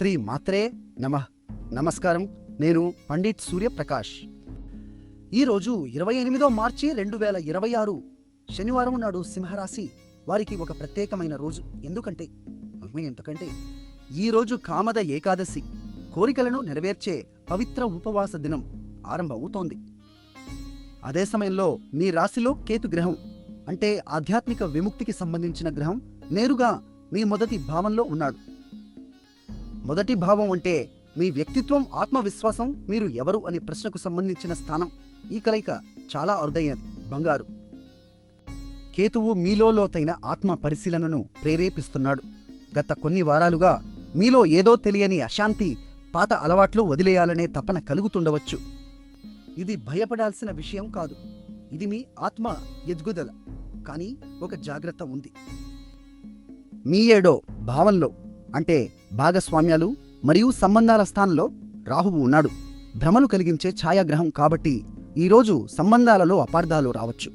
శ్రీ మాత్రే నమః. నమస్కారం. నేను పండిట్ సూర్యప్రకాష్. ఈరోజు 28 మార్చి 2026 శనివారం నాడు సింహరాశి వారికి ఒక ప్రత్యేకమైన రోజు. ఎందుకంటే ఈరోజు కామద ఏకాదశి, కోరికలను నెరవేర్చే పవిత్ర ఉపవాస దినం ఆరంభమవుతోంది. అదే సమయంలో మీ రాశిలో కేతు గ్రహం, అంటే ఆధ్యాత్మిక విముక్తికి సంబంధించిన గ్రహం, నేరుగా మీ మొదటి భావంలో ఉన్నాడు. మొదటి భావం అంటే మీ వ్యక్తిత్వం, ఆత్మవిశ్వాసం, మీరు ఎవరు అనే ప్రశ్నకు సంబంధించిన స్థానం. ఈ కలయిక చాలా అరుదైనది, బంగారు. కేతువు మీలో లోతైన ఆత్మ పరిశీలనను ప్రేరేపిస్తున్నాడు. గత కొన్ని వారాలుగా మీలో ఏదో తెలియని అశాంతి, పాత అలవాట్లు వదిలేయాలనే తపన కలుగుతుండవచ్చు. ఇది భయపడాల్సిన విషయం కాదు. ఇది మీ ఆత్మ ఎదుగుదల. కానీ ఒక జాగ్రత్త ఉంది. మీ 7వ భావంలో, అంటే భాగస్వామ్యాలు మరియు సంబంధాల స్థానంలో రాహువు ఉన్నాడు. భ్రమలు కలిగించే ఛాయాగ్రహం కాబట్టి ఈరోజు సంబంధాలలో అపార్థాలు రావచ్చు.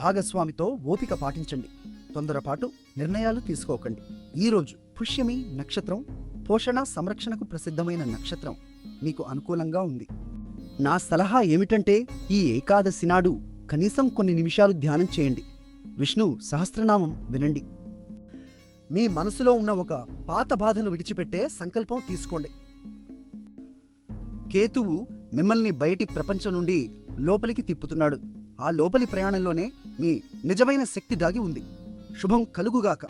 భాగస్వామితో ఓపిక పాటించండి. తొందరపాటు నిర్ణయాలు తీసుకోకండి. ఈరోజు పుష్యమి నక్షత్రం, పోషణ సంరక్షణకు ప్రసిద్ధమైన నక్షత్రం మీకు అనుకూలంగా ఉంది. నా సలహా ఏమిటంటే, ఈ ఏకాదశి నాడు కనీసం కొన్ని నిమిషాలు ధ్యానం చేయండి. విష్ణు సహస్రనామం వినండి. మీ మనసులో ఉన్న ఒక పాత బాధను విడిచిపెట్టే సంకల్పం తీసుకోండి. కేతువు మిమ్మల్ని బయటి ప్రపంచం నుండి లోపలికి తిప్పుతున్నాడు. ఆ లోపలి ప్రయాణంలోనే మీ నిజమైన శక్తి దాగి ఉంది. శుభం కలుగుగాక.